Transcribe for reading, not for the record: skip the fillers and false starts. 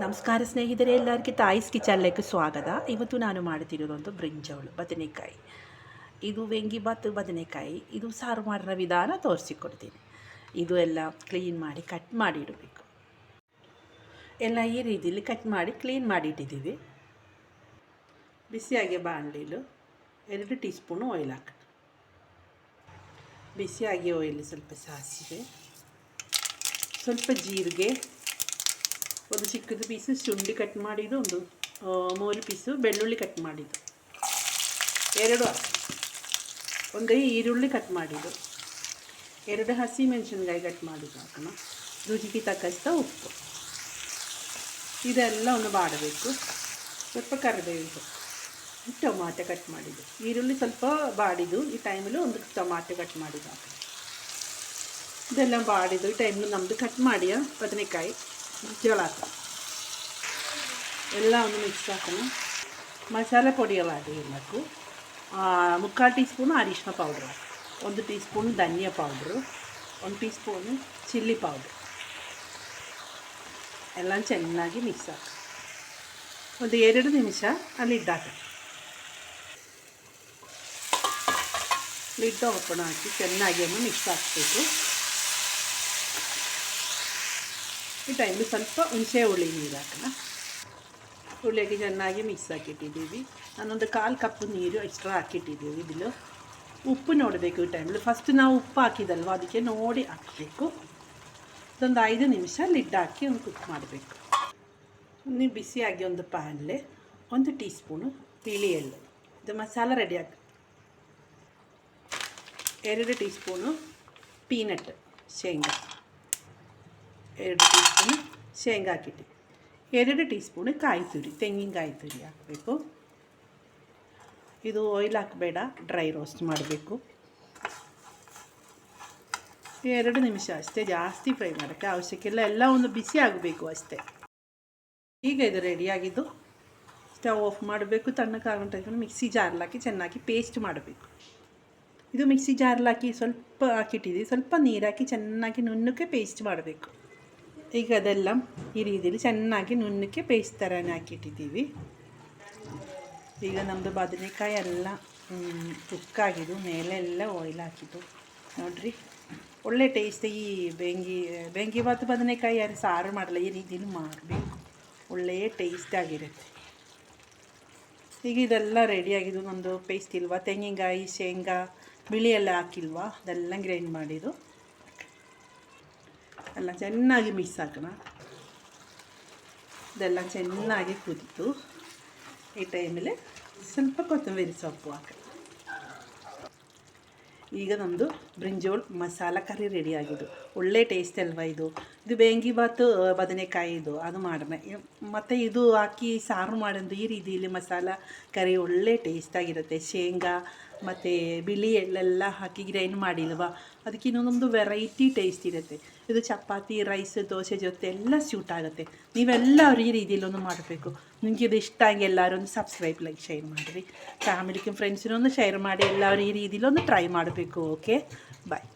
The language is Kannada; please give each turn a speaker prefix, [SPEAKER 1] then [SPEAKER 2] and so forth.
[SPEAKER 1] ನಮಸ್ಕಾರ ಸ್ನೇಹಿತರೆ, ಎಲ್ಲರಿಗೆ ತಾಯಿಸ್ ಕಿಚನ್ലേക്ക് ಸ್ವಾಗತ. ಇವತ್ತು ನಾನು ಮಾಡ್ತಿರೋದೊಂದು ಬ್ರಿಂಜಾಲ್ ಬದನೆಕಾಯಿ. ಇದು ವೆಂಗಿಬಾತ್ ಬದನೆಕಾಯಿ. ಇದು ಸಾರು ಮಾಡಿರೋ ವಿಧಾನ ತೋರಿಸಿಕೊಡ್ತೀನಿ. ಇದು ಎಲ್ಲ ಕ್ಲೀನ್ ಮಾಡಿ ಕಟ್ ಮಾಡಿ ಇಡಬೇಕು. ಎಲ್ಲ ಈ ರೀತಿಯಲ್ಲಿ ಕಟ್ ಮಾಡಿ ಕ್ಲೀನ್ ಮಾಡಿ ಇಟ್ಟಿದ್ದೀವಿ. ಬಿಸಿಯಾಗಿ ಬಾಣಲಿಲು 2 ಟೀ ಸ್ಪೂನು ಆಯಿಲ್ ಹಾಕೋಣ. ಬಿಸಿಯಾಗಿ ಆಯಿಲ್ ಸ್ವಲ್ಪ ಸಾಸಿವೆ, ಸ್ವಲ್ಪ ಜೀರಿಗೆ, ಒಂದು ಚಿಕ್ಕದು ಪೀಸು ಶುಂಠಿ ಕಟ್ ಮಾಡಿದ್ದು, ಒಂದು 3 ಪೀಸು ಬೆಳ್ಳುಳ್ಳಿ ಕಟ್ ಮಾಡಿದ್ದು, 2 ಒಂದು ಈರುಳ್ಳಿ ಕಟ್ ಮಾಡಿದ್ದು, 2 ಹಸಿ ಮೆಣಸಿನ್ಕಾಯಿ ಕಟ್ ಮಾಡಿದ್ದು ಹಾಕೋಣ. ರುಚಿಗೆ ತಕ್ಕಷ್ಟು ಉಪ್ಪು. ಇದೆಲ್ಲ ಒಂದು ಮಾಡಬೇಕು. ಸ್ವಲ್ಪ ಕರಿಬೇವು, ಟೊಮಾಟೊ ಕಟ್ ಮಾಡಿದ್ದು, ಈರುಳ್ಳಿ ಸ್ವಲ್ಪ ಬಾಡಿದ್ದು. ಈ ಟೈಮಲ್ಲಿ ಒಂದು ಟೊಮಾಟೊ ಕಟ್ ಮಾಡಿದ್ದು ಹಾಕೋಣ. ಇದೆಲ್ಲ ಬಾಡಿದ್ದು ಈ ಟೈಮಲ್ಲಿ ನಮ್ಮದು ಕಟ್ ಮಾಡಿ ಬದನೆಕಾಯಿ ಜೋಳ ಹಾಕೋಣ. ಎಲ್ಲ ಒಂದು ಮಿಕ್ಸ್ ಹಾಕೋಣ. ಮಸಾಲೆ ಪೊಡಿಯೆಲ್ಲ ಹಾಕಬೇಕು. 3/4 ಟೀ ಸ್ಪೂನು ಅರಿಶಿನ ಪೌಡ್ರು, 1 ಟೀ ಸ್ಪೂನ್ ಧನಿಯಾ powder, 1 tea spoon chilli powder. ಎಲ್ಲ ಚೆನ್ನಾಗಿ ಮಿಕ್ಸ್ ಹಾಕಿ ಒಂದು 2 ನಿಮಿಷ ಅಲ್ಲಿ ಲಿಡ್ ಹಾಕಿ. ಲಿಡ್ ಓಪನ್ ಹಾಕಿ ಚೆನ್ನಾಗಿ ಮಿಕ್ಸ್ ಹಾಕಬೇಕು. ಈ ಟೈಮಲ್ಲಿ ಸ್ವಲ್ಪ ಹುಣಸೆ ಹುಳಿ ನೀರು ಹಾಕೋಣ. ಹುಳಿಯಾಗಿ ಚೆನ್ನಾಗಿ ಮಿಕ್ಸ್ ಹಾಕಿಟ್ಟಿದ್ದೀವಿ. ನಾನೊಂದು 1/4 ಕಪ್ ನೀರು ಎಕ್ಸ್ಟ್ರಾ ಹಾಕಿಟ್ಟಿದ್ದೀವಿ. ಇದನ್ನು ಉಪ್ಪು ನೋಡಬೇಕು. ಈ ಟೈಮಲ್ಲಿ ಫಸ್ಟ್ ನಾವು ಉಪ್ಪು ಹಾಕಿದಲ್ವ, ಅದಕ್ಕೆ ನೋಡಿ ಹಾಕಬೇಕು. ಇದೊಂದು 5 ನಿಮಿಷ ಲಿಡ್ ಹಾಕಿ ಒಂದು ಕುಕ್ ಮಾಡಬೇಕು. ನೀವು ಬಿಸಿಯಾಗಿ ಒಂದು ಪ್ಯಾನ್ಲೆ 1 ಟೀ ಸ್ಪೂನು ಬಿಳಿ ಎಳ್ಳು, ಇದು ಮಸಾಲ ರೆಡಿ ಹಾಕಿ. 2 ಟೀ ಸ್ಪೂನು ಪೀನಟ್ ಶೇಂಗಾ, 2 ಟೀ ಸ್ಪೂನು ಶೇಂಗಾ ಹಾಕಿಟ್ಟು, 2 ಟೀ ಸ್ಪೂನು ಕಾಯಿ ತುರಿ, ತೆಂಗಿನಕಾಯಿ ತುರಿ ಹಾಕಬೇಕು. ಇದು ಆಯಿಲ್ ಹಾಕಬೇಡ, ಡ್ರೈ ರೋಸ್ಟ್ ಮಾಡಬೇಕು. 2 ನಿಮಿಷ ಅಷ್ಟೇ, ಜಾಸ್ತಿ ಫ್ರೈ ಮಾಡೋಕ್ಕೆ ಅವಶ್ಯಕಿಲ್ಲ. ಎಲ್ಲ ಒಂದು ಬಿಸಿ ಆಗಬೇಕು ಅಷ್ಟೇ. ಈಗ ಇದು ರೆಡಿಯಾಗಿದ್ದು ಸ್ಟವ್ ಆಫ್ ಮಾಡಬೇಕು. ತಣ್ಣಗಾಗೋ ಮಿಕ್ಸಿ ಜಾರಲ್ಲಿ ಹಾಕಿ ಚೆನ್ನಾಗಿ ಪೇಸ್ಟ್ ಮಾಡಬೇಕು. ಇದು ಮಿಕ್ಸಿ ಜಾರಲ್ಲಿ ಹಾಕಿ ಸ್ವಲ್ಪ ಹಾಕಿಟ್ಟಿದ್ದೀವಿ. ಸ್ವಲ್ಪ ನೀರು ಹಾಕಿ ಚೆನ್ನಾಗಿ ನುಣ್ಣಕ್ಕೆ ಪೇಸ್ಟ್ ಮಾಡಬೇಕು. ಈಗ ಅದೆಲ್ಲ ಈ ರೀತಿಯಲ್ಲಿ ಚೆನ್ನಾಗಿ ನುಣ್ಣಕ್ಕೆ ಪೇಸ್ಟ್ ಥರನೇ ಹಾಕಿಟ್ಟಿದ್ದೀವಿ. ಈಗ ನಮ್ಮದು ಬದನೆಕಾಯಿ ಎಲ್ಲ ಕುಕ್ಕಾಗಿದ್ದು, ಮೇಲೆ ಎಲ್ಲ ಆಯಿಲ್ ಹಾಕಿದ್ದು ನೋಡಿರಿ. ಒಳ್ಳೆ ಟೇಸ್ಟ್. ಈ ಬೆಂಗಿಬಾತ್ ಬದನೆಕಾಯಿ ಯಾರು ಸಾರು ಮಾಡಲ್ಲ, ಈ ರೀತಿಯಲ್ಲಿ ಮಾಡಬೇಕು. ಒಳ್ಳೆಯ ಟೇಸ್ಟ್ ಆಗಿರುತ್ತೆ. ಈಗ ಇದೆಲ್ಲ ರೆಡಿಯಾಗಿದ್ದು. ನಮ್ಮದು ಪೇಸ್ಟ್ ಇಲ್ವಾ, ತೆಂಗಿನಕಾಯಿ ಶೇಂಗಾ ಬಿಳಿ ಎಲ್ಲ ಹಾಕಿಲ್ವಾ, ಅದೆಲ್ಲ ಗ್ರೈಂಡ್ ಮಾಡಿದ್ದು ಎಲ್ಲ ಚೆನ್ನಾಗಿ ಮಿಕ್ಸ್ ಹಾಕೋಣ. ಇದೆಲ್ಲ ಚೆನ್ನಾಗಿ ಕುದಿತು. ಈ ಟೈಮಲ್ಲಿ ಸ್ವಲ್ಪ ಕೊತ್ತಂಬರಿ ಸೊಪ್ಪು ಹಾಕೋಣ. ಈಗ ನಮ್ಮದು ಬ್ರಿಂಜಾಲ್ ಮಸಾಲ ಕರಿ ರೆಡಿಯಾಗಿದ್ದು. ಒಳ್ಳೆ ಟೇಸ್ಟ್ ಅಲ್ವಾ ಇದು. ಇದು ಬೆಂಗಿಬಾತ್ ಬದನೆಕಾಯಿದು ಅದು ಮಾಡೋಣ. ಮತ್ತು ಇದು ಹಾಕಿ ಸಾರು ಮಾಡೋದು ಈ ರೀತಿಯಲ್ಲಿ ಮಸಾಲ ಕರಿ ಒಳ್ಳೆ ಟೇಸ್ಟಾಗಿರುತ್ತೆ. ಶೇಂಗಾ ಮತ್ತು ಬಿಳಿ ಎಳ್ಳೆಲ್ಲ ಹಾಕಿ ಗ್ರೈಂಡ್ ಮಾಡಿಲ್ವಾ, ಅದಕ್ಕೆ ಇನ್ನೊಂದೊಂದು ವೆರೈಟಿ ಟೇಸ್ಟ್ ಇರುತ್ತೆ. ಇದು ಚಪಾತಿ, ರೈಸ್, ದೋಸೆ ಜೊತೆ ಎಲ್ಲ ಸ್ಯೂಟ್ ಆಗುತ್ತೆ. ನೀವೆಲ್ಲರೂ ಈ ರೀತಿಯಲ್ಲಿ ಒಂದು ಮಾಡಬೇಕು. ನಿಮಗೆ ಇದು ಇಷ್ಟ ಆಗಿ ಎಲ್ಲರೂ ಒಂದು ಸಬ್ಸ್ಕ್ರೈಬ್, ಲೈಕ್, ಶೇರ್ ಮಾಡಿರಿ. ಫ್ಯಾಮಿಲಿಗೆ ಫ್ರೆಂಡ್ಸಿನೊಂದು ಶೇರ್ ಮಾಡಿ. ಎಲ್ಲರೂ ಈ ರೀತಿಯಲ್ಲಿ ಒಂದು ಟ್ರೈ ಮಾಡಬೇಕು. ಓಕೆ, ಬಾಯ್.